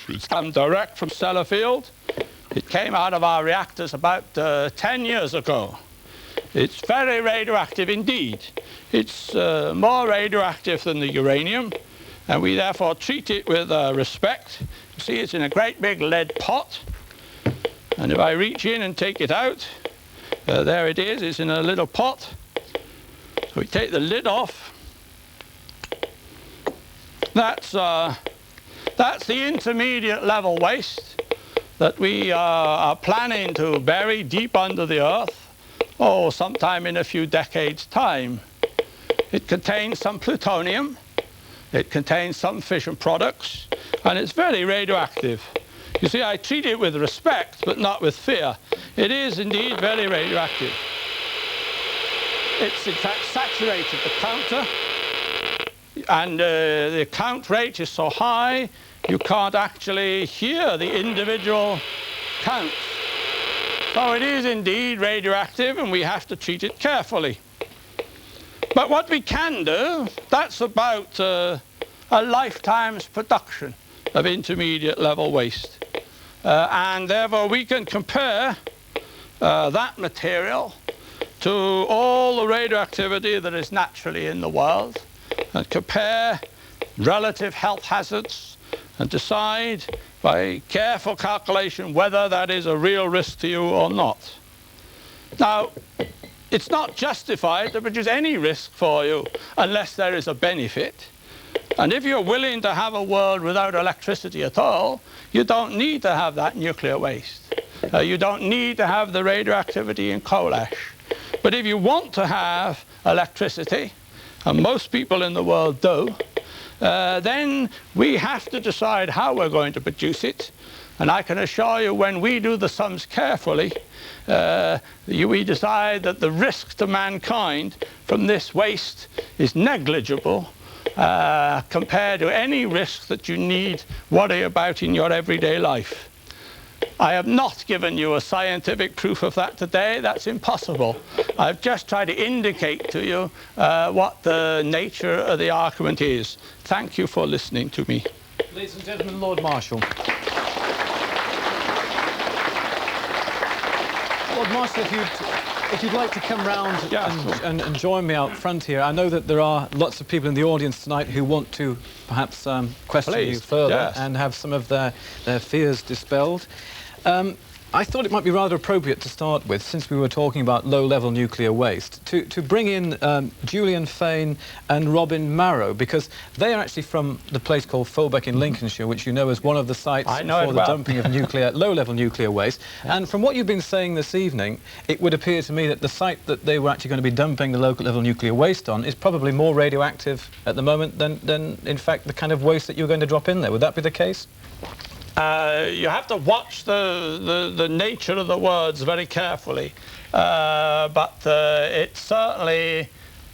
It's come direct from Sellafield. It came out of our reactors about 10 years ago. It's very radioactive indeed. It's more radioactive than the uranium, and we therefore treat it with respect. You see, it's in a great big lead pot, and if I reach in and take it out, there it is. It's in a little pot. So we take the lid off. That's the intermediate level waste that we are planning to bury deep under the earth, sometime in a few decades' time. It contains some plutonium, it contains some fission products, and it's very radioactive. You see, I treat it with respect, but not with fear. It is indeed very radioactive. It's in fact saturated the counter, and the count rate is so high you can't actually hear the individual counts. So it is indeed radioactive, and we have to treat it carefully. But what we can do, that's about a lifetime's production of intermediate level waste. And therefore we can compare that material to all the radioactivity that is naturally in the world, and compare relative health hazards and decide by careful calculation whether that is a real risk to you or not. Now, it's not justified to produce any risk for you unless there is a benefit. And if you're willing to have a world without electricity at all, you don't need to have that nuclear waste. You don't need to have the radioactivity in coal ash. But if you want to have electricity, and most people in the world do, then we have to decide how we're going to produce it. And I can assure you, when we do the sums carefully, we decide that the risk to mankind from this waste is negligible compared to any risk that you need worry about in your everyday life. I have not given you a scientific proof of that today. That's impossible. I've just tried to indicate to you what the nature of the argument is. Thank you for listening to me. Ladies and gentlemen, Lord Marshal. Lord Marshal, if you'd like to come round and join me out front here. I know that there are lots of people in the audience tonight who want to perhaps question you further and have some of their fears dispelled. I thought it might be rather appropriate to start with, since we were talking about low-level nuclear waste, to bring in Julian Fane and Robin Marrow, because they are actually from the place called Fulbeck in Lincolnshire, which you know as one of the sites for the dumping of low-level nuclear waste. And from what you've been saying this evening, it would appear to me that the site that they were actually going to be dumping the low-level nuclear waste on is probably more radioactive at the moment than in fact, the kind of waste that you're going to drop in there. Would that be the case? You have to watch the nature of the words very carefully, but it's certainly,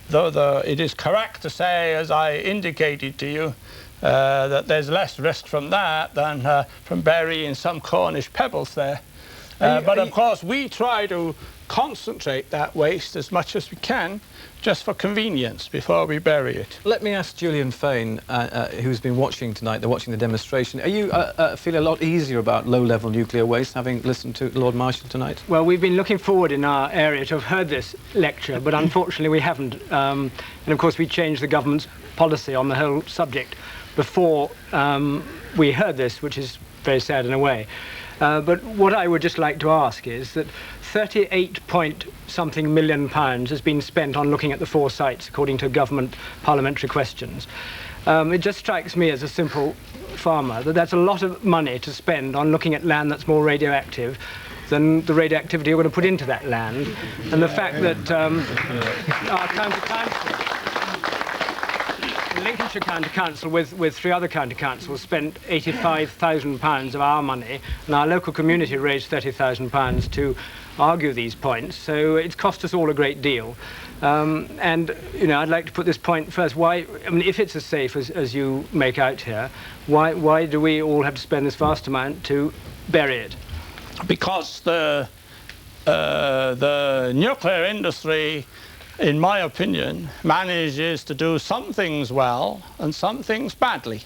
though it is correct to say, as I indicated to you, that there's less risk from that than from burying some Cornish pebbles there. But of course we try to concentrate that waste as much as we can, just for convenience, before we bury it. Let me ask Julian Fane, who's been watching tonight, watching the demonstration. Are you feeling a lot easier about low-level nuclear waste, having listened to Lord Marshal tonight? Well, we've been looking forward in our area to have heard this lecture, but unfortunately we haven't. And of course we changed the government's policy on the whole subject before we heard this, which is very sad in a way. But what I would just like to ask is that 38-point-something million pounds has been spent on looking at the 4 sites, according to government parliamentary questions. It just strikes me as a simple farmer that that's a lot of money to spend on looking at land that's more radioactive than the radioactivity you're going to put into that land. And the fact that our county council, the Lincolnshire County Council, with 3 other county councils, spent £85,000 of our money, and our local community raised £30,000 to argue these points. So it's cost us all a great deal. And you know, I'd like to put this point first. Why? I mean, if it's as safe as you make out here, why do we all have to spend this vast amount to bury it? Because the nuclear industry, in my opinion, manages to do some things well and some things badly.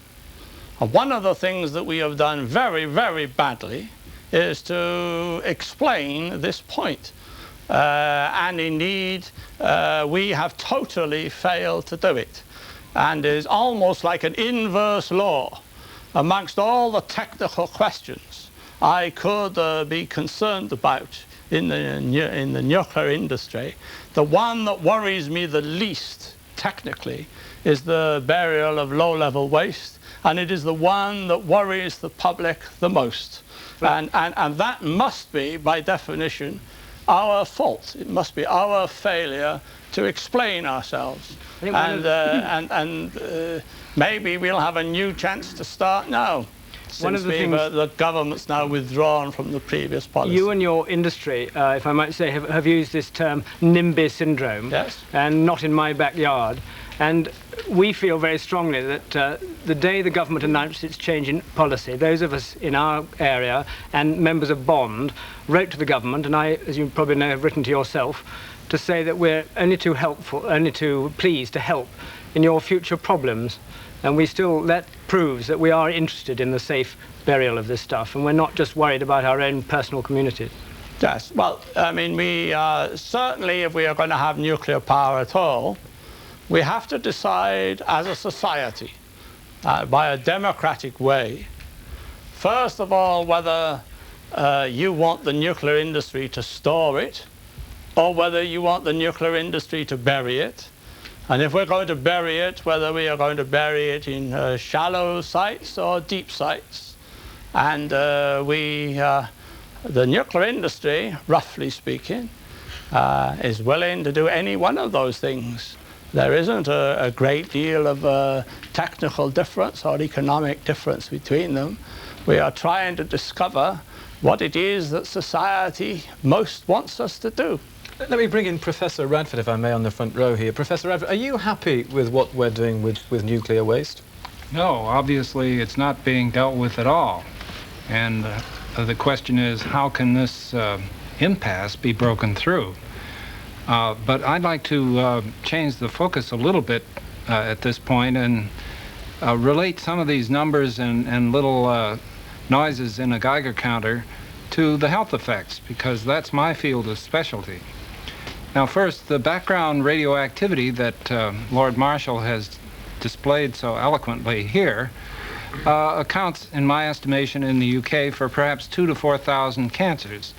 One of the things that we have done very, very badly is to explain this point. And indeed, we have totally failed to do it. And it is almost like an inverse law. Amongst all the technical questions I could be concerned about in the nuclear industry, the one that worries me the least technically is the burial of low-level waste, and it is the one that worries the public the most. And that must be, by definition, our fault. It must be our failure to explain ourselves. And maybe we'll have a new chance to start now, since the government's now withdrawn from the previous policy. You and your industry, if I might say, have used this term NIMBY syndrome, yes, and not in my backyard. And we feel very strongly that the day the government announced its change in policy, those of us in our area and members of Bond wrote to the government, and I, as you probably know, have written to yourself, to say that we're only too pleased to help in your future problems. And that proves that we are interested in the safe burial of this stuff, and we're not just worried about our own personal communities. Yes, well, I mean, we certainly, if we are going to have nuclear power at all, we have to decide as a society, by a democratic way, first of all, whether you want the nuclear industry to store it, or whether you want the nuclear industry to bury it. And if we're going to bury it, whether we are going to bury it in shallow sites or deep sites. And the nuclear industry, roughly speaking, is willing to do any one of those things. There isn't a great deal of technical difference or economic difference between them. We are trying to discover what it is that society most wants us to do. Let me bring in Professor Radford, if I may, on the front row here. Professor Radford, are you happy with what we're doing with nuclear waste? No, obviously it's not being dealt with at all. And the question is, how can this impasse be broken through? But I'd like to change the focus a little bit at this point and relate some of these numbers and little noises in a Geiger counter to the health effects, because that's my field of specialty. Now, first, the background radioactivity that Lord Marshall has displayed so eloquently here accounts, in my estimation, in the UK for perhaps 2,000 to 4,000 cancers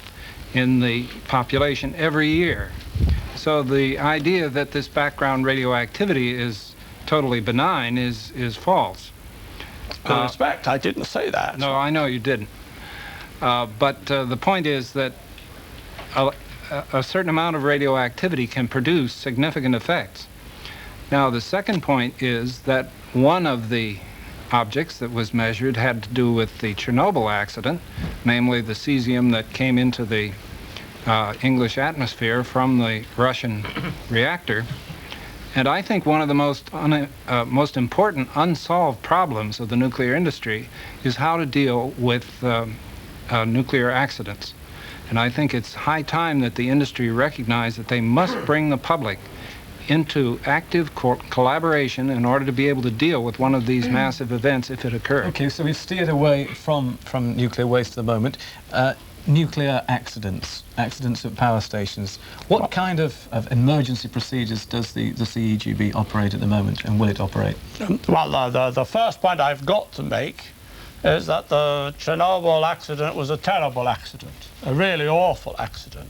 in the population every year. So the idea that this background radioactivity is totally benign is false. With respect, I didn't say that. No, I know you didn't. But the point is that a certain amount of radioactivity can produce significant effects. Now, the second point is that one of the objects that was measured had to do with the Chernobyl accident, namely the cesium that came into the English atmosphere from the Russian reactor. And I think one of the most important unsolved problems of the nuclear industry is how to deal with nuclear accidents. And I think it's high time that the industry recognize that they must bring the public into active collaboration in order to be able to deal with one of these massive events if it occurs. Okay, so we've steered away from nuclear waste at the moment. Nuclear accidents at power stations. What kind of emergency procedures does the CEGB operate at the moment, and will it operate? Well, the first point I've got to make is that the Chernobyl accident was a terrible accident, a really awful accident.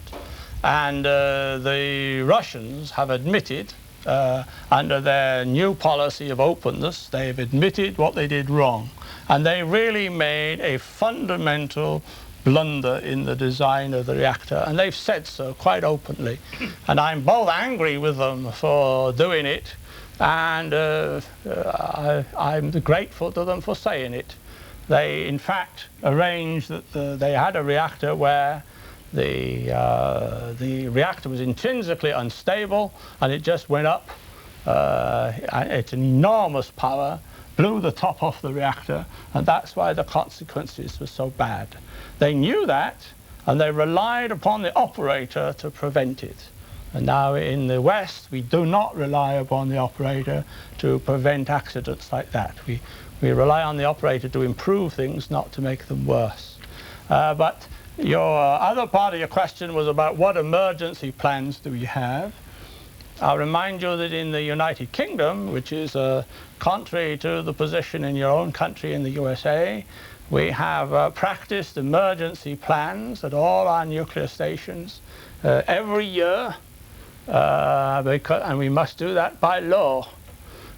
And the Russians have admitted, under their new policy of openness, they've admitted what they did wrong. And they really made a fundamental blunder in the design of the reactor, and they've said so quite openly. And I'm both angry with them for doing it, and I'm grateful to them for saying it. They, in fact, arranged that they had a reactor where the reactor was intrinsically unstable, and it just went up at an enormous power, blew the top off the reactor, and that's why the consequences were so bad. They knew that, and they relied upon the operator to prevent it. And now in the West, we do not rely upon the operator to prevent accidents like that. We rely on the operator to improve things, not to make them worse. But your other part of your question was about what emergency plans do we have. I'll remind you that in the United Kingdom, which is contrary to the position in your own country in the USA, we have practiced emergency plans at all our nuclear stations every year, and we must do that by law.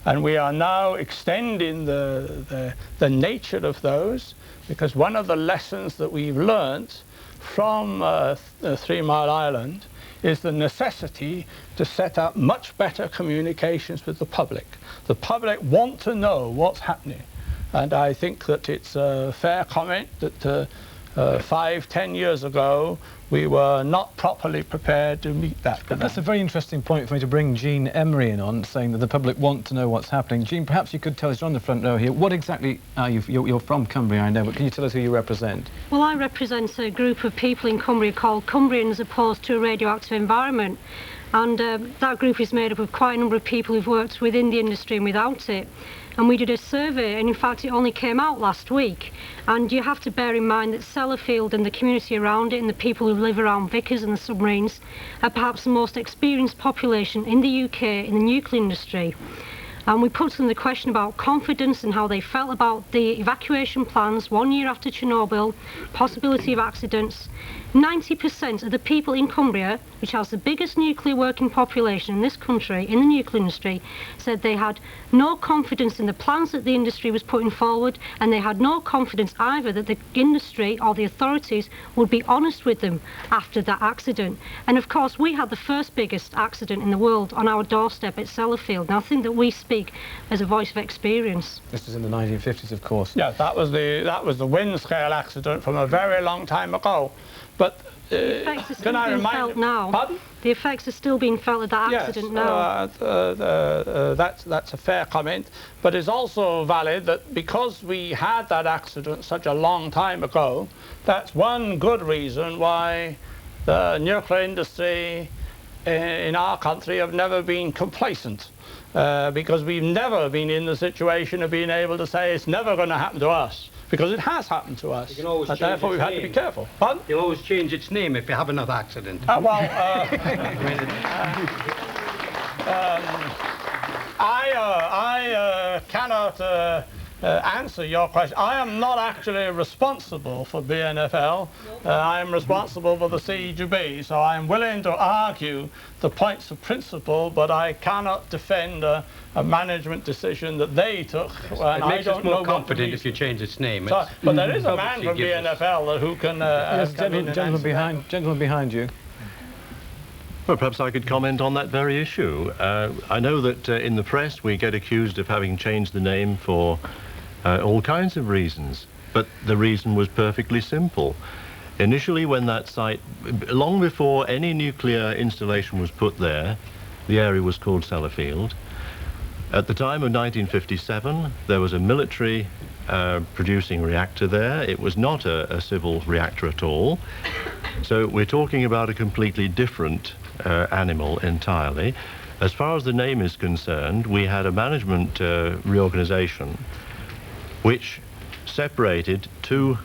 And we are now extending the nature of those, because one of the lessons that we've learnt from 3 Mile Island is the necessity to set up much better communications with the public. The public want to know what's happening. And I think that it's a fair comment that 5–10 years ago we were not properly prepared to meet that. But that's a very interesting point for me to bring Jean Emery in on, saying that the public want to know what's happening. Jean, perhaps you could tell us, you're on the front row here, what exactly are you? You're from Cumbria, I know, but can you tell us who you represent? Well, I represent a group of people in Cumbria called Cumbrians Opposed to a Radioactive Environment. And that group is made up of quite a number of people who've worked within the industry and without it. And we did a survey, and in fact it only came out last week. And you have to bear in mind that Sellafield and the community around it and the people who live around Vickers and the submarines are perhaps the most experienced population in the UK in the nuclear industry. And we put to them the question about confidence and how they felt about the evacuation plans 1 year after Chernobyl, possibility of accidents. 90% of the people in Cumbria, which has the biggest nuclear working population in this country, in the nuclear industry, said they had no confidence in the plans that the industry was putting forward, and they had no confidence either that the industry or the authorities would be honest with them after that accident. And of course we had the first biggest accident in the world on our doorstep at Sellafield. Now I think that we speak as a voice of experience. This was in the 1950s, of course. Yeah, that was the wind scale accident from a very long time ago. But the effects are still can I being remind felt now. Pardon? The effects are still being felt of that accident now. That's a fair comment, but it's also valid that because we had that accident such a long time ago, that's one good reason why the nuclear industry in our country have never been complacent, because we've never been in the situation of being able to say it's never going to happen to us. Because it has happened to us, and therefore we've had to be careful. Pardon? You'll always change its name if you have another accident. I cannot answer your question. I am not actually responsible for BNFL. I am responsible for the CEGB, so I am willing to argue the points of principle, but I cannot defend a management decision that they took. It makes us more confident if you change its name. So, but there is a man from BNFL who can... yes, gentleman behind you. Well, perhaps I could comment on that very issue. I know that in the press we get accused of having changed the name for all kinds of reasons, but the reason was perfectly simple. Initially, when that site, long before any nuclear installation was put there, the area was called Sellafield. At the time of 1957, there was a military producing reactor there. It was not a civil reactor at all. So we're talking about a completely different animal entirely. As far as the name is concerned, we had a management reorganization which separated two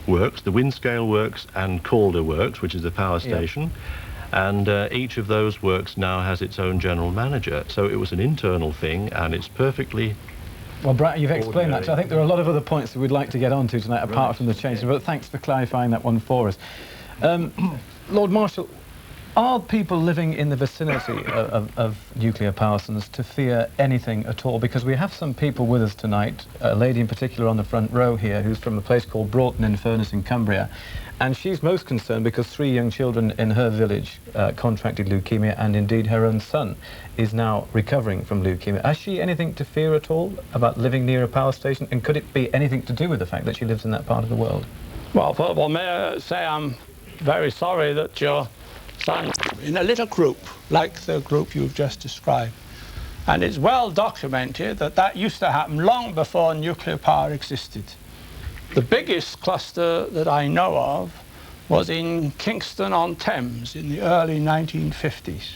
works, the Windscale Works and Calder Works, which is the power station, and each of those works now has its own general manager. So it was an internal thing, and it's perfully... Well, Brad, you've explained that, so I think there are a lot of other points that we'd like to get onto tonight, apart from the change, but thanks for clarifying that one for us. Lord Marshal, are people living in the vicinity of nuclear power stations to fear anything at all? Because we have some people with us tonight, a lady in particular on the front row here, who's from a place called Broughton-in-Furness in Cumbria, and she's most concerned because 3 young children in her village contracted leukemia, and indeed her own son is now recovering from leukemia. Has she anything to fear at all about living near a power station, and could it be anything to do with the fact that she lives in that part of the world? Well, may I say I'm very sorry that your son in a little group like the group you've just described. And it's well documented that that used to happen long before nuclear power existed. The biggest cluster that I know of was in Kingston-on-Thames in the early 1950s,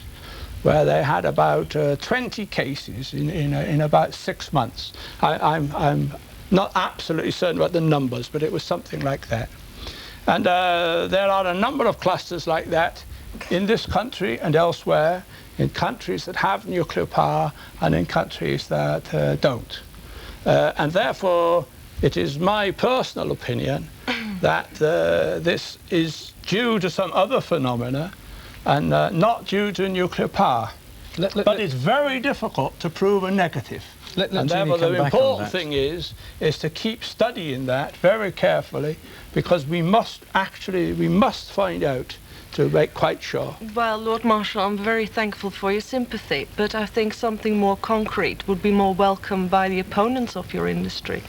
where they had about 20 cases in about 6 months. I'm Not absolutely certain about the numbers, but it was something like that. And there are a number of clusters like that in this country and elsewhere, in countries that have nuclear power and in countries that don't. And therefore, it is my personal opinion that this is due to some other phenomena and not due to nuclear power. But it's very difficult to prove a negative. And therefore the important thing is to keep studying that very carefully, because we must find out to make quite sure. Well, Lord Marshal, I'm very thankful for your sympathy, but I think something more concrete would be more welcome by the opponents of your industry.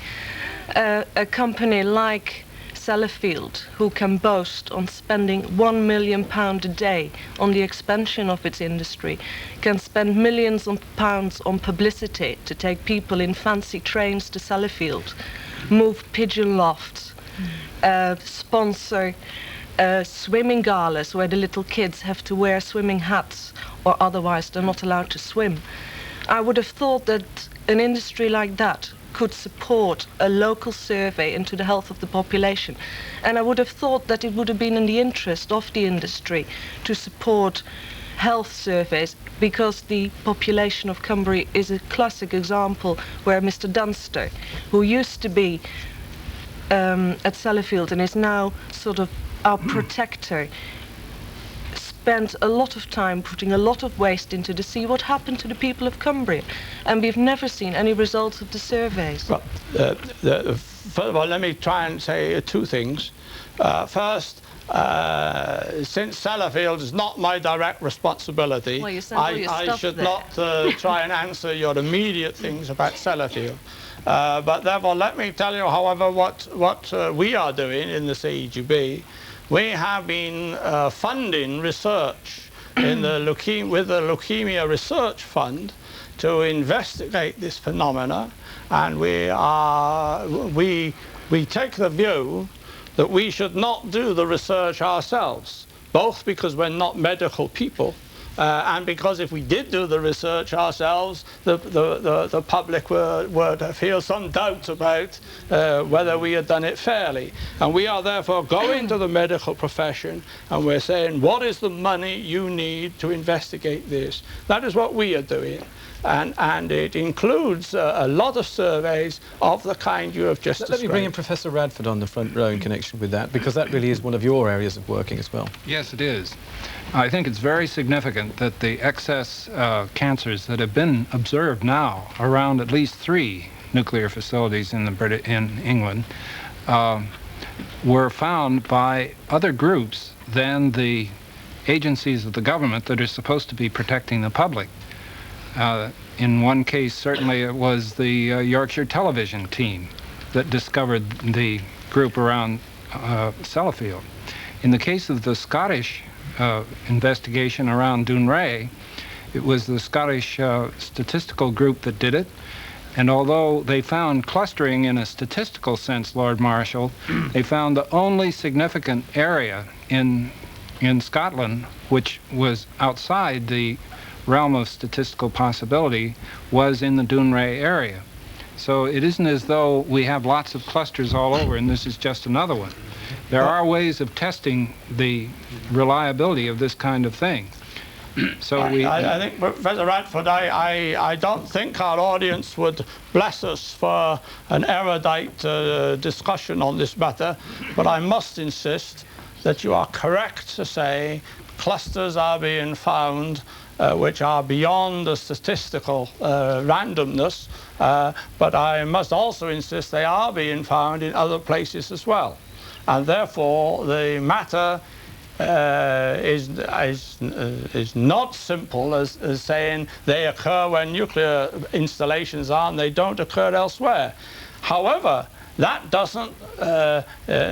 A company like Sellafield, who can boast on spending £1 million a day on the expansion of its industry, can spend millions of pounds on publicity to take people in fancy trains to Sellafield, move pigeon lofts, sponsor swimming galas where the little kids have to wear swimming hats or otherwise they're not allowed to swim. I would have thought that an industry like that could support a local survey into the health of the population. And I would have thought that it would have been in the interest of the industry to support health surveys, because the population of Cumbria is a classic example where Mr. Dunster, who used to be at Sellafield and is now sort of our protector, spent a lot of time putting a lot of waste into to see what happened to the people of Cumbria, and we've never seen any results of the surveys. Well, first of all, let me try and say two things. First, since Sellafield is not my direct responsibility, well, I should not try and answer your immediate things about Sellafield. But therefore, let me tell you, however, what we are doing in the CEGB. We have been funding research with the Leukemia Research Fund to investigate this phenomena, and we take the view that we should not do the research ourselves, both because we're not medical people, and because if we did do the research ourselves, the public would feel some doubt about whether we had done it fairly. And we are therefore going to the medical profession and we're saying, what is the money you need to investigate this? That is what we are doing. And it includes a lot of surveys of the kind you have just described. Let me bring in Professor Radford on the front row in connection with that, because that really is one of your areas of working as well. Yes, it is. I think it's very significant that the excess cancers that have been observed now around at least 3 nuclear facilities in England were found by other groups than the agencies of the government that are supposed to be protecting the public. In one case, certainly it was the Yorkshire television team that discovered the group around Sellafield. In the case of the Scottish investigation around Dounreay, it was the Scottish statistical group that did it. And although they found clustering in a statistical sense, Lord Marshal, they found the only significant area in Scotland which was outside the realm of statistical possibility was in the Dounreay area. So it isn't as though we have lots of clusters all over and this is just another one. There are ways of testing the reliability of this kind of thing. So I think, Professor Radford, I don't think our audience would bless us for an erudite discussion on this matter, but I must insist that you are correct to say clusters are being found which are beyond the statistical randomness, but I must also insist they are being found in other places as well. And therefore, the matter is not simple as saying they occur where nuclear installations are and they don't occur elsewhere. However, that doesn't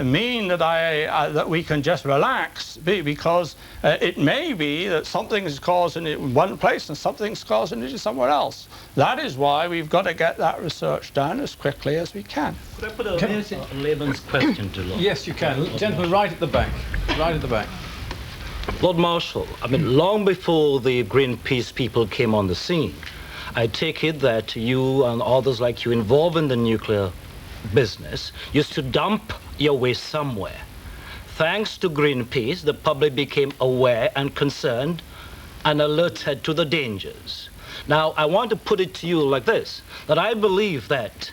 mean that that we can just relax, because it may be that something is causing it in one place and something's causing it somewhere else. That is why we've got to get that research done as quickly as we can. Could I put a layman's question to Lord? Yes, you can. Gentleman, right at the back. Right at the back. Lord Marshal, I mean, long before the Greenpeace people came on the scene, I take it that you and others like you involved in the nuclear business used to dump your waste somewhere. Thanks to Greenpeace, the public became aware and concerned and alerted to the dangers. Now, I want to put it to you like this, that I believe that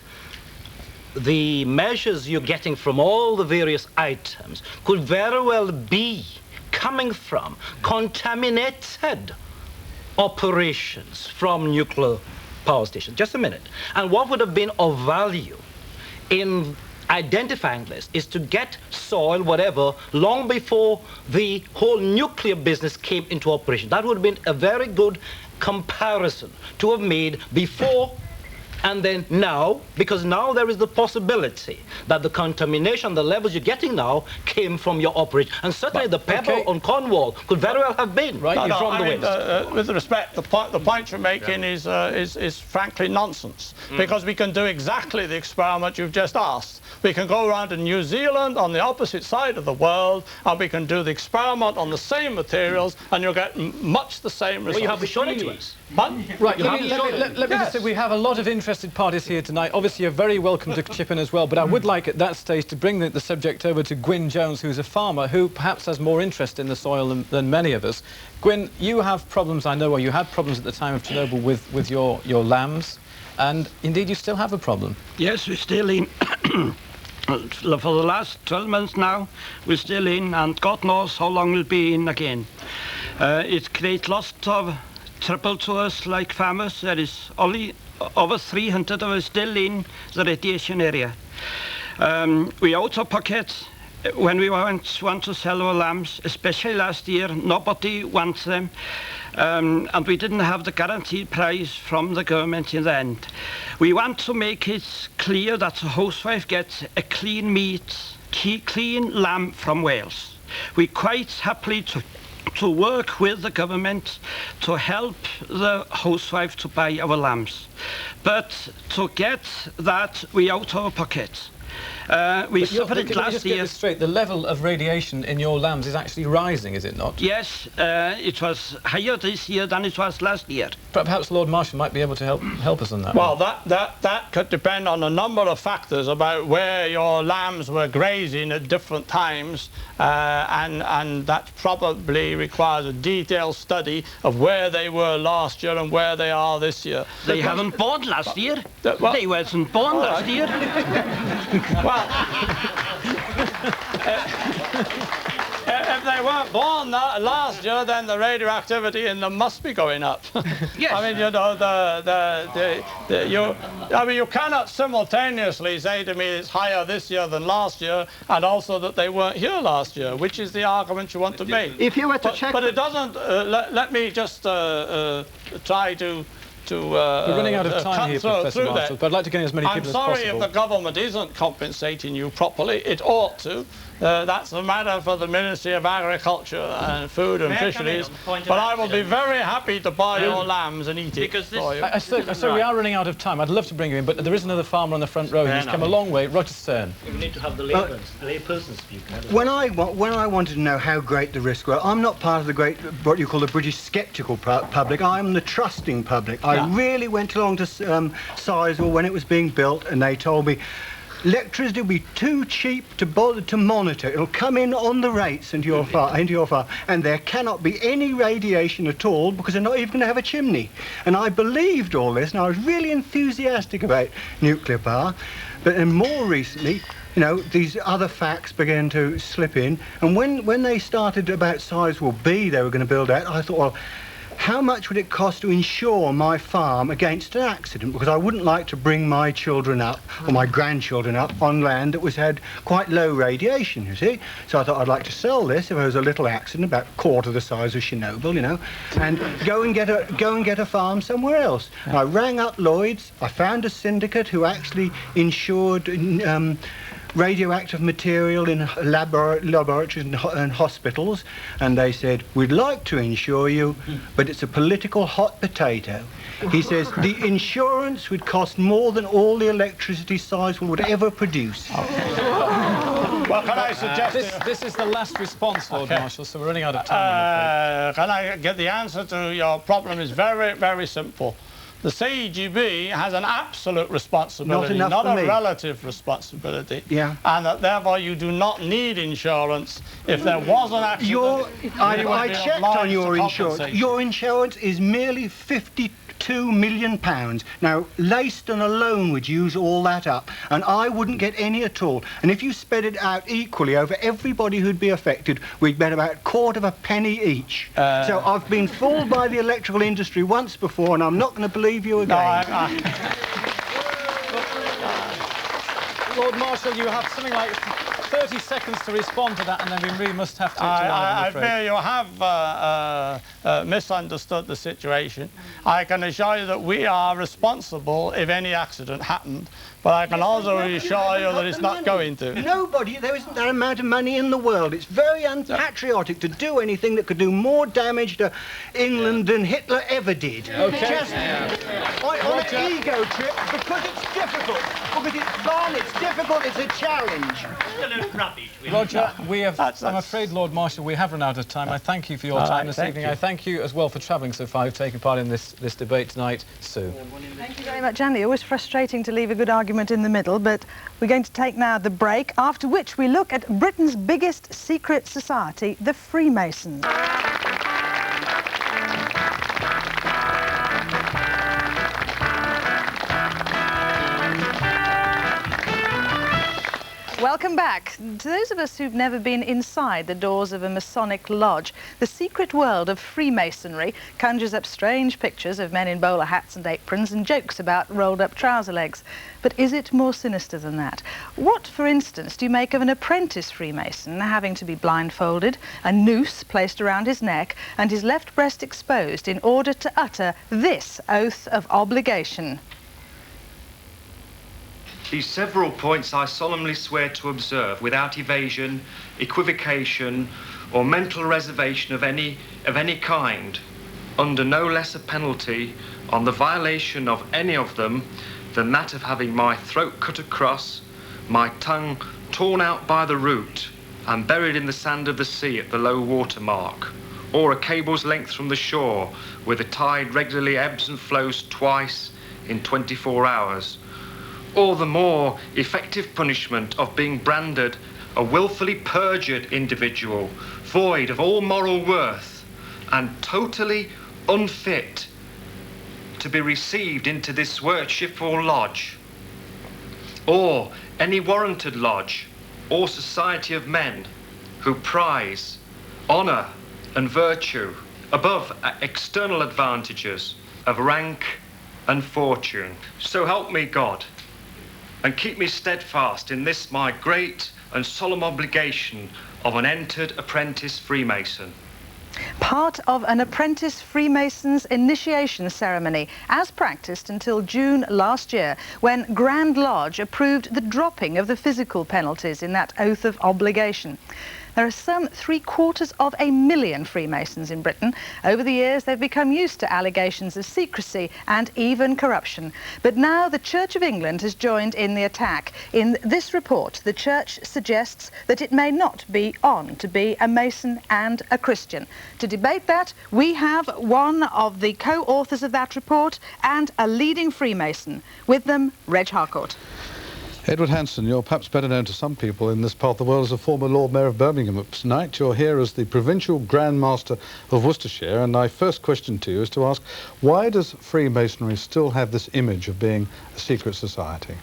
the measures you're getting from all the various items could very well be coming from contaminated operations from nuclear power stations. Just a minute. And what would have been of value in identifying this is to get soil, whatever, long before the whole nuclear business came into operation. That would have been a very good comparison to have made before and then now, because now there is the possibility that the contamination, the levels you're getting now, came from your operation. And certainly the pebble on Cornwall could very well have been from the waste. With respect, the point you're making is frankly nonsense, because we can do exactly the experiment you've just asked. We can go around to New Zealand on the opposite side of the world, and we can do the experiment on the same materials, and you'll get much the same results. Well, you have to show it to us. Right, let me just say we have a lot of interested parties here tonight. Obviously, you're very welcome to chip in as well, but I would like at that stage to bring the subject over to Gwyn Jones, who's a farmer who perhaps has more interest in the soil than many of us. Gwyn, you have problems, I know, or you had problems at the time of Chernobyl with your lambs, and indeed you still have a problem. Yes, we're still in. For the last 12 months now, we're still in, and God knows how long we'll be in again. It creates lots of trouble to us like farmers. There is only over 300 of us still in the radiation area. We out of pocket when we want to sell our lambs, especially last year. Nobody wants them, and we didn't have the guaranteed price from the government in the end. We want to make it clear that the housewife gets a clean meat, clean lamb from Wales. We quite happily to work with the government to help the housewife to buy our lambs. But to get that, we out of our pocket. We suffered it last year. Get this straight, the level of radiation in your lambs is actually rising, is it not? Yes, it was higher this year than it was last year. But perhaps Lord Marshall might be able to help us on that. Well, that could depend on a number of factors about where your lambs were grazing at different times, and that probably requires a detailed study of where they were last year and where they are this year. They haven't born last year. They wasn't born last year. Well, if they weren't born last year, then the radioactivity in them must be going up. Yes. I mean, you know, you cannot simultaneously say to me it's higher this year than last year, and also that they weren't here last year, which is the argument you want to make. If you were to check, but it doesn't. Let me just try to. We're running out of time here, Professor Marshall, but I'd like to get as many people as possible. I'm sorry if the government isn't compensating you properly. It ought to. That's a matter for the Ministry of Agriculture and Food and Fisheries. But I will be very happy to buy your lambs and eat it for you. Sorry, we are running out of time. I'd love to bring you in, but there is another farmer on the front row who's come a long way. Roger Stern. We need to have the layperson speak. When I wanted to know how great the risks were, I'm not part of the great, what you call the British sceptical public. I'm the trusting public. I really went along to Sizewell when it was being built, and they told me electricity will be too cheap to bother to monitor. It'll come in on the rates into your farm, and there cannot be any radiation at all because they're not even going to have a chimney. And I believed all this, and I was really enthusiastic about nuclear power. But then more recently, you know, these other facts began to slip in. And when they started about Sizewell B, they were going to build out, I thought, well, how much would it cost to insure my farm against an accident? Because I wouldn't like to bring my children up, or my grandchildren up, on land that had quite low radiation, you see. So I thought I'd like to sell this if there was a little accident, about a quarter the size of Chernobyl, you know, and go and get a farm somewhere else. And I rang up Lloyd's. I found a syndicate who actually insured radioactive material in laboratories and hospitals, and they said, we'd like to insure you, but it's a political hot potato. He says the insurance would cost more than all the electricity Sizewell would ever produce. Well, can I suggest... This is the last response, Lord Marshall, so we're running out of time. Can I get the answer to your problem is very, very simple. The CGB has an absolute responsibility, not a relative responsibility. Yeah. And that therefore you do not need insurance. If there was an accident, I checked on your insurance. Your insurance is merely £52 million. Now, Leiston alone would use all that up, and I wouldn't get any at all. And if you spread it out equally over everybody who'd be affected, we'd get about a quarter of a penny each. So I've been fooled by the electrical industry once before, and I'm not going to believe you again. Lord Marshal, you have something like 30 seconds to respond to that, and then we really must have to... I fear you have misunderstood the situation. I can assure you that we are responsible if any accident happened, but I can also assure you that it's not going to. Nobody, there isn't that amount of money in the world. It's very unpatriotic to do anything that could do more damage to England than Hitler ever did. Okay. Just on an ego trip, because it's difficult, because it's fun, it's difficult, it's a challenge. Roger, we have, I'm afraid, Lord Marshal, we have run out of time. I thank you for your time this evening. I thank you as well for travelling so far, taking part in this debate tonight. Sue. Thank you very much, Andy. Always frustrating to leave a good argument in the middle, but we're going to take now the break, after which we look at Britain's biggest secret society, the Freemasons. Welcome back. To those of us who've never been inside the doors of a Masonic lodge, the secret world of Freemasonry conjures up strange pictures of men in bowler hats and aprons and jokes about rolled-up trouser legs. But is it more sinister than that? What, for instance, do you make of an apprentice Freemason having to be blindfolded, a noose placed around his neck, and his left breast exposed in order to utter this oath of obligation? These several points I solemnly swear to observe without evasion, equivocation, or mental reservation of any kind, under no less a penalty on the violation of any of them than that of having my throat cut across, my tongue torn out by the root, and buried in the sand of the sea at the low water mark, or a cable's length from the shore, where the tide regularly ebbs and flows twice in 24 hours. Or the more effective punishment of being branded a willfully perjured individual, void of all moral worth, and totally unfit to be received into this worshipful lodge, or any warranted lodge or society of men who prize honour and virtue above external advantages of rank and fortune. So help me God, and keep me steadfast in this my great and solemn obligation of an entered apprentice Freemason. Part of an apprentice Freemason's initiation ceremony, as practiced until June last year, when Grand Lodge approved the dropping of the physical penalties in that oath of obligation. There are some 750,000 Freemasons in Britain. Over the years, they've become used to allegations of secrecy and even corruption. But now the Church of England has joined in the attack. In this report, the Church suggests that it may not be on to be a Mason and a Christian. To debate that, we have one of the co-authors of that report and a leading Freemason. With them, Reg Harcourt. Edward Hanson, you're perhaps better known to some people in this part of the world as a former Lord Mayor of Birmingham. But tonight you're here as the Provincial Grand Master of Worcestershire, and my first question to you is to ask, why does Freemasonry still have this image of being a secret society?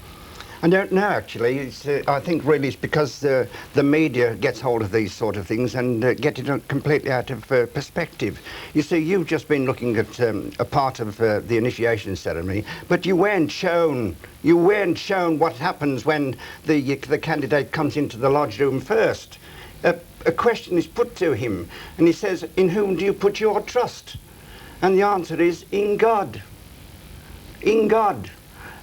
I don't know, actually. I think really it's because the media gets hold of these sort of things and get it completely out of perspective. You see, you've just been looking at a part of the initiation ceremony, but you weren't shown what happens when the candidate comes into the lodge room first. A question is put to him, and he says, "In whom do you put your trust?" And the answer is, "In God. In God."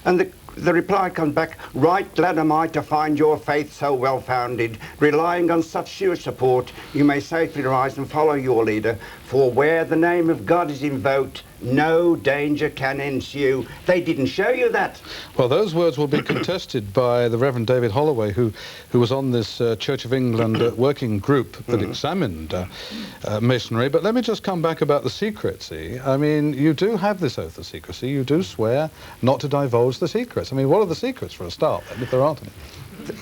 And the reply comes back, right glad am I to find your faith so well founded. Relying on such sure support, you may safely rise and follow your leader. For where the name of God is invoked, no danger can ensue. They didn't show you that. Well, those words will be contested by the Reverend David Holloway, who was on this Church of England working group that examined Masonry. But let me just come back about the secrecy. I mean, you do have this oath of secrecy. You do swear not to divulge the secrets. I mean, what are the secrets for a start, then, if there aren't any?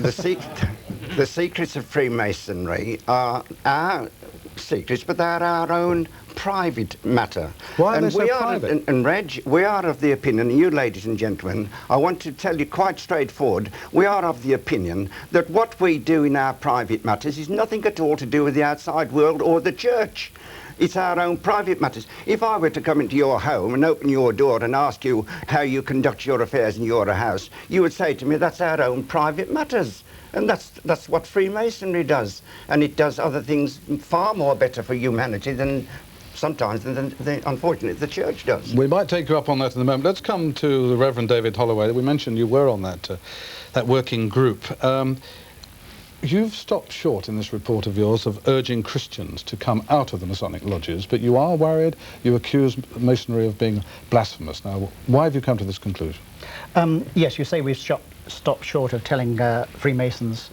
The secrets of Freemasonry are our secrets, but they're our own private matter. Why are they so private? And Reg, we are of the opinion, and you ladies and gentlemen, I want to tell you quite straightforward, we are of the opinion that what we do in our private matters is nothing at all to do with the outside world or the church. It's our own private matters. If I were to come into your home and open your door and ask you how you conduct your affairs in your house, you would say to me, that's our own private matters. And that's what Freemasonry does. And it does other things far more better for humanity than sometimes, unfortunately, the church does. We might take you up on that in a moment. Let's come to the Reverend David Holloway. We mentioned you were on that working group. You've stopped short in this report of yours of urging Christians to come out of the Masonic lodges, but you are worried. You accuse Masonry of being blasphemous. Now, why have you come to this conclusion? Yes, you say we've stopped short of telling Freemasons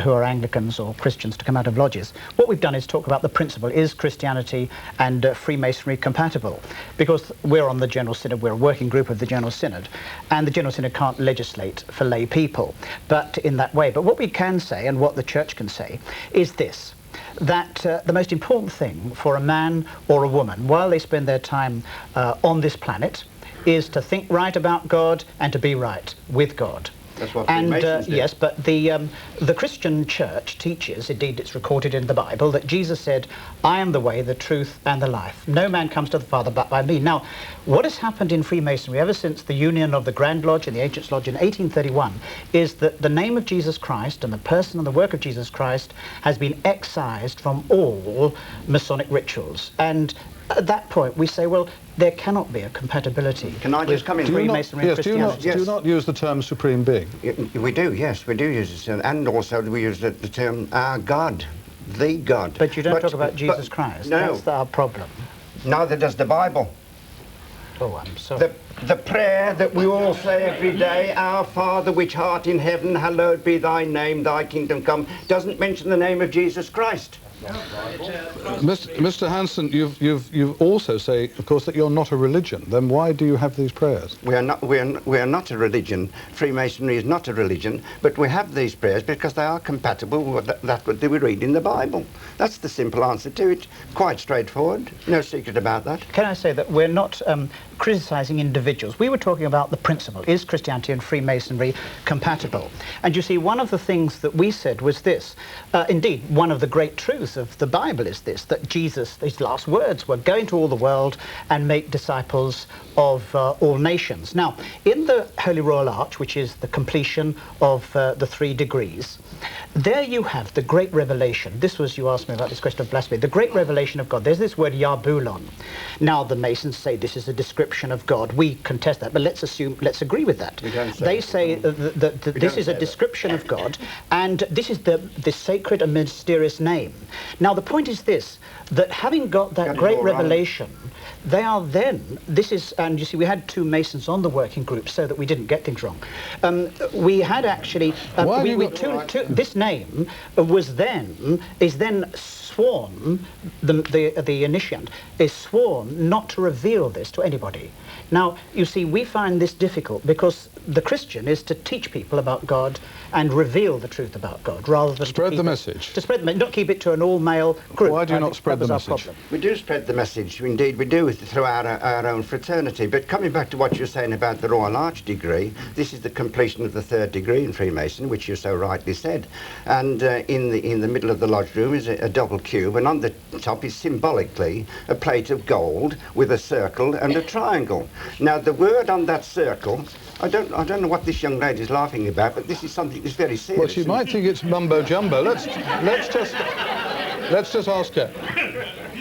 who are Anglicans or Christians to come out of lodges. What we've done is talk about the principle, is Christianity and Freemasonry compatible? Because we're on the General Synod, we're a working group of the General Synod, and the General Synod can't legislate for lay people but in that way. But what we can say, and what the Church can say, is this, that the most important thing for a man or a woman, while they spend their time on this planet, is to think right about God and to be right with God. That's what Freemasons do. Yes, but the Christian Church teaches, indeed it's recorded in the Bible, that Jesus said, I am the way, the truth and the life. No man comes to the Father but by me. Now, what has happened in Freemasonry ever since the union of the Grand Lodge and the Ancients Lodge in 1831 is that the name of Jesus Christ and the person and the work of Jesus Christ has been excised from all Masonic rituals. And at that point we say, well, there cannot be a compatibility. Can I just come in? Freemasonry and Christianity. Do you not use the term Supreme Being? We do, yes, we do use the term, and also we use the term our God, the God. But you don't talk about Jesus Christ. No. That's our problem. Neither does the Bible. Oh, I'm sorry. The prayer that we all say every day, Our Father which art in heaven, hallowed be thy name, thy kingdom come, doesn't mention the name of Jesus Christ. Mr. Hanson, you've also say, of course, that you're not a religion. Then why do you have these prayers? We are not a religion. Freemasonry is not a religion, but we have these prayers because they are compatible with that what we read in the Bible. That's the simple answer to it. Quite straightforward. No secret about that. Can I say that we're not criticising individuals? We were talking about the principle. Is Christianity and Freemasonry compatible? And you see, one of the things that we said was this. Indeed, one of the great truths of the Bible is this, that Jesus, his last words were, go into all the world and make disciples of all nations. Now, in the Holy Royal Arch, which is the completion of the 3 degrees, there you have the great revelation. This was, you asked me about this question of blasphemy, the great revelation of God. There's this word Yabulon. Now, the Masons say this is a description of God. We contest that, but let's agree with that. They say that this is a description of God, and this is the sacred and mysterious name. Now, the point is this, that having got that great revelation, they are then, this is, and you see, we had 2 Masons on the working group so that we didn't get things wrong. We had actually, this name was then, is then sworn, the initiant is sworn not to reveal this to anybody. Now, you see, we find this difficult because the Christian is to teach people about God and reveal the truth about God, rather than spread the message. To spread the message, not keep it to an all-male group. Why do you not spread the message? Problem. We do spread the message, indeed we do, through our own fraternity. But coming back to what you're saying about the Royal Arch degree, this is the completion of the 3rd degree in Freemason, which you so rightly said. And in the middle of the lodge room is a double cube, and on the top is symbolically a plate of gold with a circle and a triangle. Now, the word on that circle, I don't know what this young lady is laughing about, but this is something that's very serious. Well, she might think it's mumbo jumbo. Let's just ask her.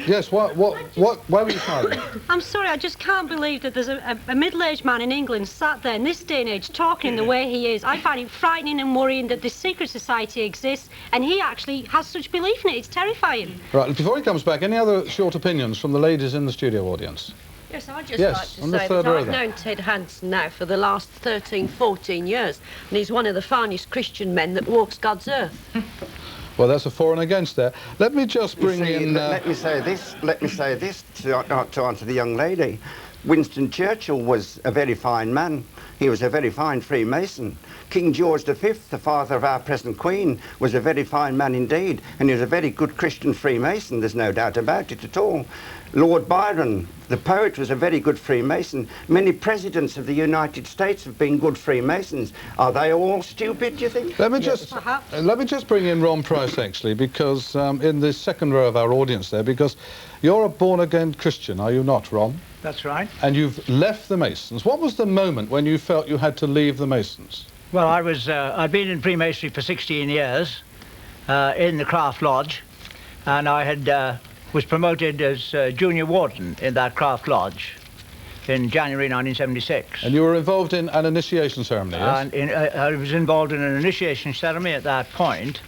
Yes, why were you smiling? I'm sorry, I just can't believe that there's a middle-aged man in England sat there in this day and age talking in the way he is. I find it frightening and worrying that this secret society exists and he actually has such belief in it. It's terrifying. Right, before he comes back, any other short opinions from the ladies in the studio audience? Yes, I'd just like to say that I've known Ted Hanson now for the last 13, 14 years, and he's one of the finest Christian men that walks God's earth. Well, that's a for and against there. Let me just bring in... Let me say this to answer the young lady. Winston Churchill was a very fine man. He was a very fine Freemason. King George V, the father of our present Queen, was a very fine man indeed, and he was a very good Christian Freemason, there's no doubt about it at all. Lord Byron, the poet, was a very good Freemason. Many presidents of the United States have been good Freemasons. Are they all stupid, do you think? Let me just bring in Ron Price, actually, because in the second row of our audience there, because you're a born-again Christian, are you not, Ron? That's right. And you've left the Masons. What was the moment when you felt you had to leave the Masons? Well, I'd been in Freemasonry for 16 years in the Craft Lodge, and I had was promoted as junior warden in that Craft Lodge in January 1976. And you were involved in an initiation ceremony, yes? And I was involved in an initiation ceremony at that point.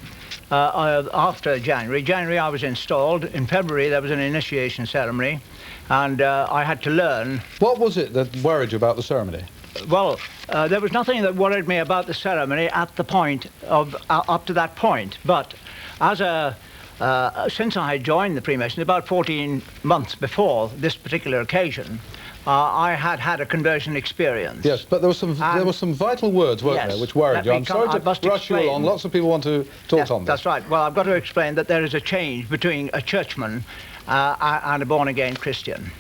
After January I was installed. In February there was an initiation ceremony, and I had to learn. What was it that worried you about the ceremony? Well, there was nothing that worried me about the ceremony at the point of up to that point, but as a since I had joined the Freemasons about 14 months before this particular occasion, I had had a conversion experience. Yes, but there were some vital words, weren't there, which worried you. I'm sorry to rush you along. Lots of people want to talk on this. That's right. Well, I've got to explain that there is a change between a churchman and a born-again Christian.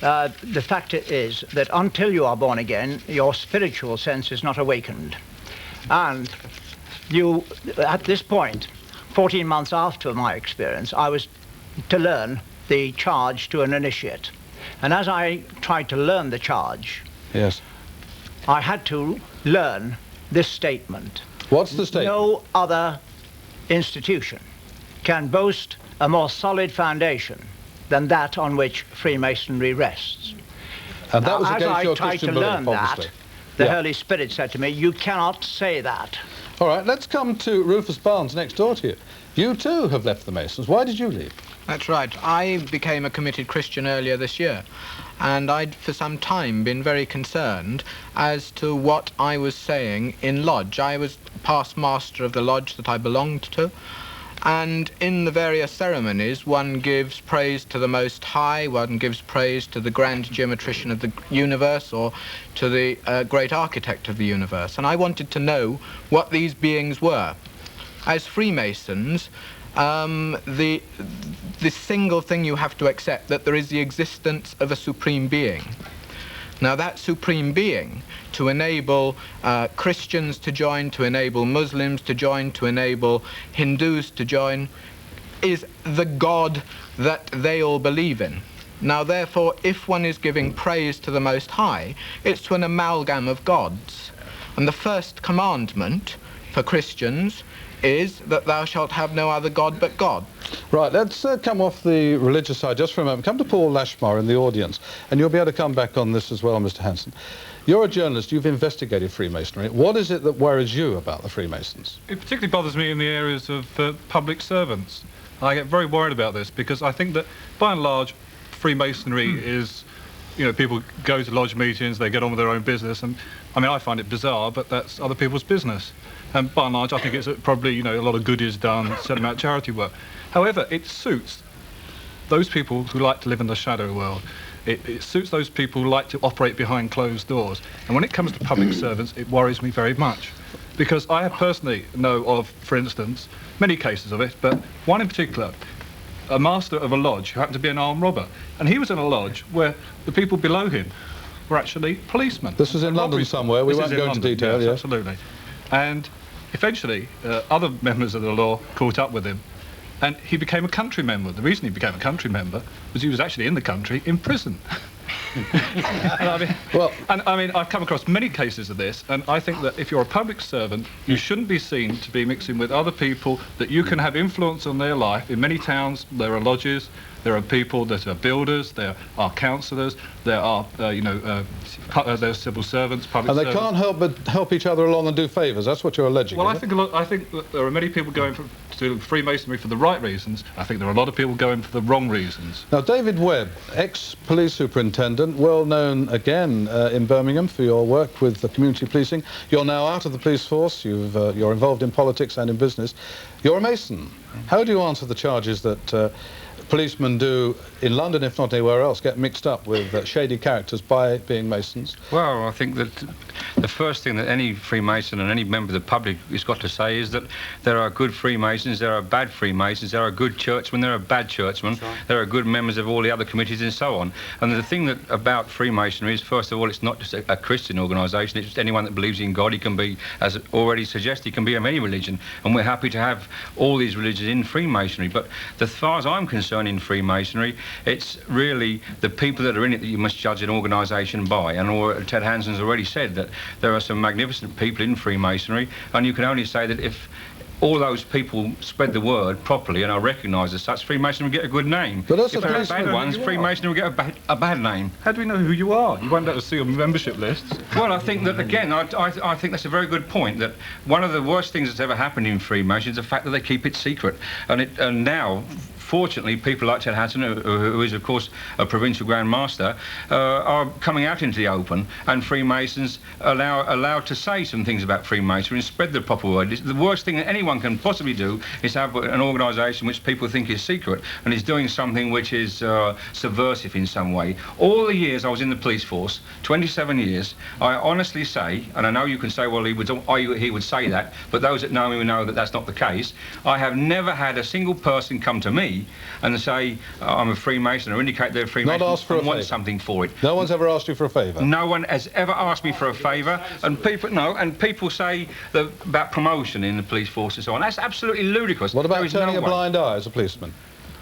The fact is that until you are born again, your spiritual sense is not awakened. And you, at this point, 14 months after my experience, I was to learn the charge to an initiate. And as I tried to learn the charge, yes, I had to learn this statement. What's the statement? No other institution can boast a more solid foundation than that on which Freemasonry rests. And that was now, against your Christian belief, obviously. As I tried to learn that, the Holy Spirit said to me, you cannot say that. All right, let's come to Rufus Barnes next door to you. You too have left the Masons. Why did you leave? That's right. I became a committed Christian earlier this year, and I'd for some time been very concerned as to what I was saying in lodge. I was past master of the lodge that I belonged to, and in the various ceremonies one gives praise to the Most High, one gives praise to the grand geometrician of the universe, or to the great architect of the universe, and I wanted to know what these beings were. As Freemasons, the single thing you have to accept, that there is the existence of a supreme being. Now that supreme being, to enable Christians to join, to enable Muslims to join, to enable Hindus to join, is the God that they all believe in. Now therefore, if one is giving praise to the Most High, it's to an amalgam of gods. And the first commandment for Christians is that thou shalt have no other God but God. Right, let's come off the religious side just for a moment. Come to Paul Lashmar in the audience, and you'll be able to come back on this as well, Mr. Hanson. You're a journalist, you've investigated Freemasonry. What is it that worries you about the Freemasons? It particularly bothers me in the areas of public servants. I get very worried about this because I think that, by and large, Freemasonry is, you know, people go to lodge meetings, they get on with their own business, and I mean, I find it bizarre, but that's other people's business. And by and large, I think it's probably, you know, a lot of good is done, certain amount of charity work. However, it suits those people who like to live in the shadow world. It suits those people who like to operate behind closed doors. And when it comes to public servants, it worries me very much. Because I personally know of, for instance, many cases of it, but one in particular, a master of a lodge who happened to be an armed robber. And he was in a lodge where the people below him were actually policemen. This was in London somewhere, we won't go into detail, yes. Absolutely. And eventually, other members of the law caught up with him, and he became a country member. The reason he became a country member was he was actually in the country in prison. I mean, I've come across many cases of this, and I think that if you're a public servant, you shouldn't be seen to be mixing with other people, that you can have influence on their life. In many towns, there are lodges, there are people that are builders, there are councillors, there are, there's civil servants, public servants. And they can't help but help each other along and do favours. That's what you're alleging. Well, I think that there are many people going to Freemasonry for the right reasons. I think there are a lot of people going for the wrong reasons. Now, David Webb, ex-police superintendent, well known again in Birmingham for your work with the community policing. You're now out of the police force. You're involved in politics and in business. You're a Mason. How do you answer the charges that policemen do in London, if not anywhere else, get mixed up with shady characters by being Masons? Well, I think that the first thing that any Freemason and any member of the public has got to say is that there are good Freemasons, there are bad Freemasons, there are good churchmen, there are bad churchmen, there are good members of all the other committees and so on. And the thing that about Freemasonry is, first of all, it's not just a Christian organisation, it's just anyone that believes in God. He can be, as already suggested, he can be of any religion, and we're happy to have all these religions in Freemasonry. But as far as I'm concerned, in Freemasonry, it's really the people that are in it that you must judge an organisation by. And Ted Hanson's already said that there are some magnificent people in Freemasonry, and you can only say that if all those people spread the word properly and are recognised as such, Freemasonry will get a good name. But also if there are bad ones, Freemasonry will get a bad name. How do we know who you are? You won't be able to see your membership lists. Well, I think that, again, I think that's a very good point, that one of the worst things that's ever happened in Freemasonry is the fact that they keep it secret. And now, fortunately, people like Ted Hanson, who is, of course, a provincial Grand Master, are coming out into the open, and Freemasons allowed to say some things about Freemasonry and spread the proper word. The worst thing that anyone can possibly do is have an organisation which people think is secret and is doing something which is subversive in some way. All the years I was in the police force, 27 years, I honestly say, and I know you can say, well, he would say that, but those that know me will know that that's not the case. I have never had a single person come to me and say, I'm a Freemason, or indicate they're a Freemason, not ask for and want something for it. No one's ever asked you for a favour? No one has ever asked me for a favour, and people say that about promotion in the police force and so on. That's absolutely ludicrous. What about turning a blind eye as a policeman?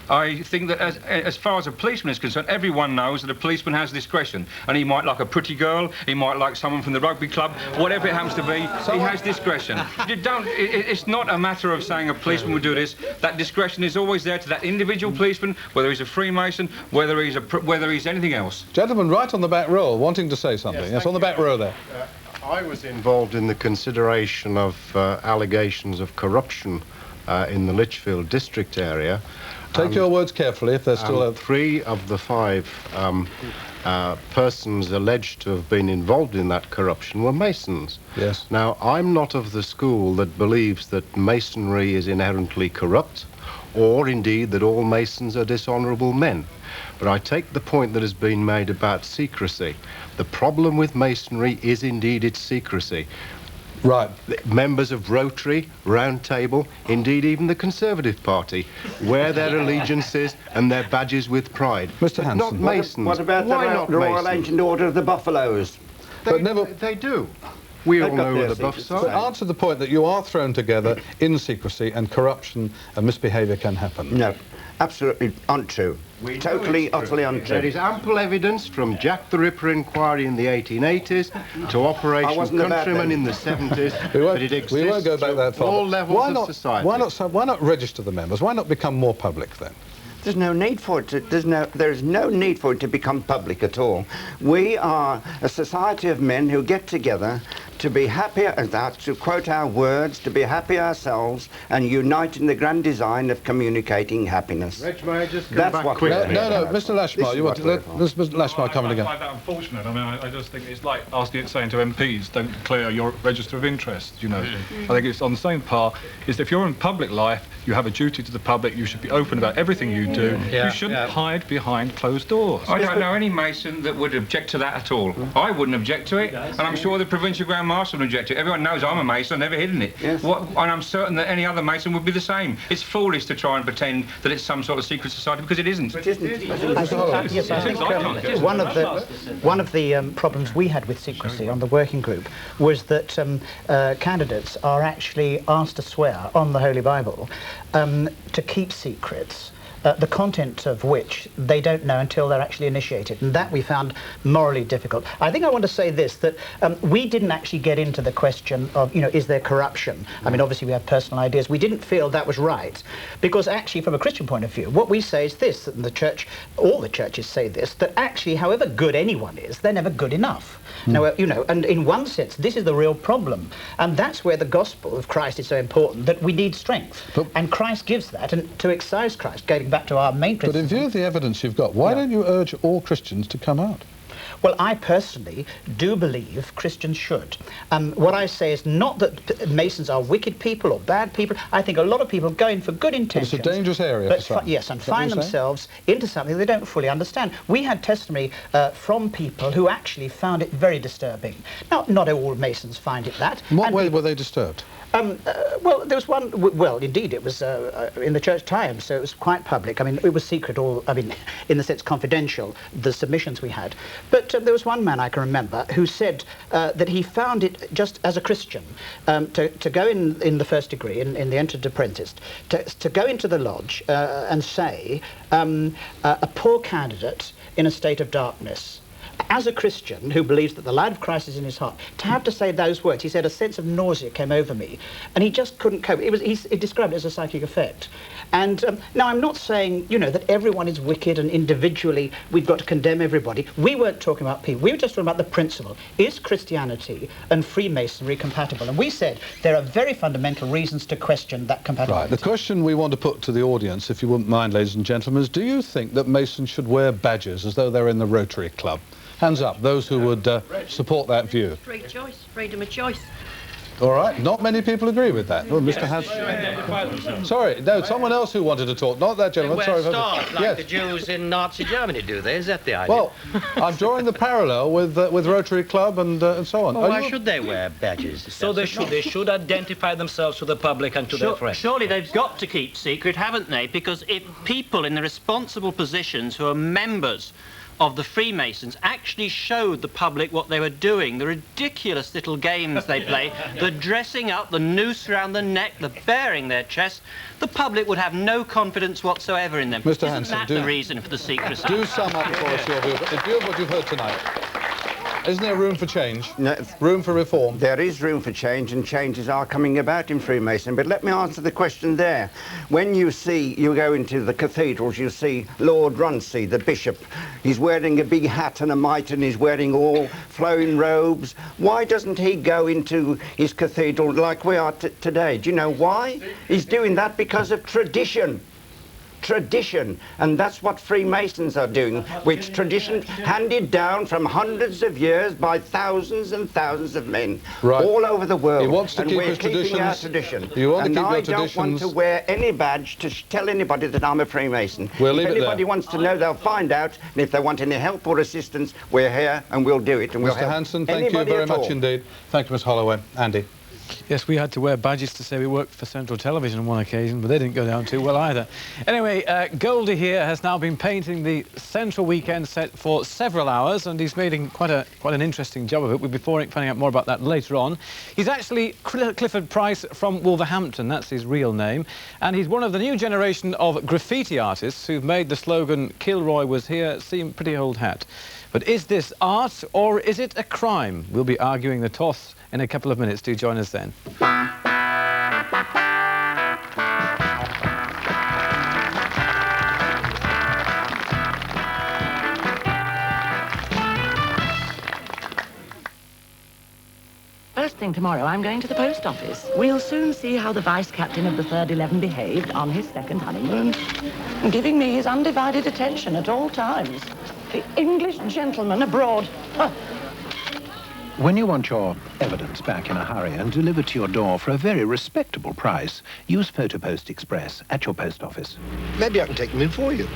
I think that as far as a policeman is concerned, everyone knows that a policeman has discretion, and he might like a pretty girl, he might like someone from the rugby club, whatever it happens to be, he has discretion. It's not a matter of saying a policeman would do this. That discretion is always there to that individual policeman, whether he's a Freemason, whether he's anything else. Gentleman, right on the back row, wanting to say something. Yes, on the back row there. I was involved in the consideration of allegations of corruption in the Lichfield district area. Take your words carefully if they're still... 3 of the 5 persons alleged to have been involved in that corruption were Masons. Yes. Now, I'm not of the school that believes that Masonry is inherently corrupt, or indeed that all Masons are dishonourable men. But I take the point that has been made about secrecy. The problem with Masonry is indeed its secrecy. Right. Members of Rotary, Round Table, indeed even the Conservative Party, wear their allegiances and their badges with pride. Mr. Hanson. Not Masons. What about the Royal Ancient Order of the Buffaloes? They do. We all know who the Buffs are. But answer the point that you are thrown together in secrecy and corruption and misbehaviour can happen. No, absolutely untrue. Totally, utterly untrue. There is ample evidence from Jack the Ripper inquiry in the 1880s to Operation Countryman in the 70s that it exists we won't go back that far. all levels of society. Why not register the members? Why not become more public then? There's no need for it. There's no need for it to become public at all. We are a society of men who get together to be happy, to quote our words, to be happy ourselves and unite in the grand design of communicating happiness. Reg, may I just go That's back what quickly? No, Mr. Lashmar, you want to let Mr. Lashmar come in again. I find that unfortunate. I mean, I just think it's like saying to MPs, don't declare your register of interest, you know. I think it's on the same par, is if you're in public life, you have a duty to the public, you should be open about everything you do. You shouldn't hide behind closed doors. I don't know any Mason that would object to that at all. I wouldn't object to it, and I'm sure the Provincial Grand Master would object to it. Everyone knows I'm a Mason, I've never hidden it. Yes. And I'm certain that any other Mason would be the same. It's foolish to try and pretend that it's some sort of secret society, because it isn't. It isn't. I think one of the problems we had with secrecy on the working group was that candidates are actually asked to swear on the Holy Bible to keep secrets the content of which they don't know until they're actually initiated, and that we found morally difficult. I think I want to say this, that we didn't actually get into the question of, you know, is there corruption? I mean, obviously we have personal ideas. We didn't feel that was right, because actually from a Christian point of view, what we say is this, and the church, all the churches say this, that actually however good anyone is, they're never good enough. Now, you know, and in one sense, this is the real problem. And that's where the gospel of Christ is so important, that we need strength. And Christ gives that, and to excise Christ, going back to our main principle. But in view of the evidence you've got, why don't you urge all Christians to come out? Well, I personally do believe Christians should. What I say is not that Masons are wicked people or bad people. I think a lot of people go in for good intentions. But it's a dangerous area for some. Yes, and find themselves into something they don't fully understand. We had testimony from people who actually found it very disturbing. Now, not all Masons find it that. In what way were they disturbed? Well, there was one, well, indeed, it was in the Church Times, so it was quite public. I mean, it was secret, I mean, in the sense confidential, the submissions we had. But there was one man I can remember who said that he found it, just as a Christian, to go in the first degree, in the entered apprentice, to go into the lodge and say, a poor candidate in a state of darkness. As a Christian who believes that the light of Christ is in his heart, to have to say those words, he said a sense of nausea came over me, and he just couldn't cope. He described it as a psychic effect. And now I'm not saying, you know, that everyone is wicked and individually we've got to condemn everybody. We weren't talking about people. We were just talking about the principle. Is Christianity and Freemasonry compatible? And we said there are very fundamental reasons to question that compatibility. Right. The question we want to put to the audience, if you wouldn't mind, ladies and gentlemen, is do you think that Masons should wear badges as though they're in the Rotary Club? Hands up, those who would support that view. Free choice, freedom of choice. All right, not many people agree with that. Well, Mr. Hansen. Sorry, no, someone else who wanted to talk, not that gentleman. Sorry, stars like the Jews in Nazi Germany, do they? Is that the idea? Well, I'm drawing the parallel with Rotary Club and so on. Well, why should they wear badges? So they should identify themselves to the public and to their friends. Surely they've got to keep secret, haven't they? Because if people in the responsible positions who are members of the Freemasons actually showed the public what they were doing, the ridiculous little games they play, the dressing up, the noose around the neck, the baring their chest, the public would have no confidence whatsoever in them. Mr. Hansen, Isn't that the reason for the secrecy? Do sum up for us your view. In view of what you've heard tonight, isn't there room for change? No. Room for reform? There is room for change, and changes are coming about in Freemason. But let me answer the question there. When you go into the cathedrals, you see Lord Runcie, the bishop. He's wearing a big hat and a mitre, and he's wearing all flowing robes. Why doesn't he go into his cathedral like we are today? Do you know why? He's doing that because of tradition. Tradition, and that's what Freemasons are doing, which tradition handed down from hundreds of years by thousands and thousands of men all over the world. He wants to and keep we're his keeping our traditions. tradition. You want to and keep I your don't want traditions. to wear any badge to tell anybody that I'm a Freemason. We'll leave if it there. anybody wants to know, they'll find out, and if they want any help or assistance, we're here and we'll do it. And we'll Mr. help Hansen, thank you anybody very at much all. indeed. Thank you, Ms. Holloway. Andy. Yes, we had to wear badges to say we worked for Central Television on one occasion, but they didn't go down too well either. Anyway, Goldie here has now been painting the Central Weekend set for several hours, and he's made quite an interesting job of it. We'll be finding out more about that later on. He's actually Clifford Price from Wolverhampton, that's his real name, and he's one of the new generation of graffiti artists who've made the slogan "Kilroy was here" seem pretty old hat. But is this art or is it a crime? We'll be arguing the toss in a couple of minutes. Do join us then. First thing tomorrow, I'm going to the post office. We'll soon see how the vice-captain of the 3rd 11 behaved on his second honeymoon, giving me his undivided attention at all times. The English gentleman abroad. Huh. When you want your evidence back in a hurry and delivered to your door for a very respectable price, use Photopost Express at your post office. Maybe I can take them in for you.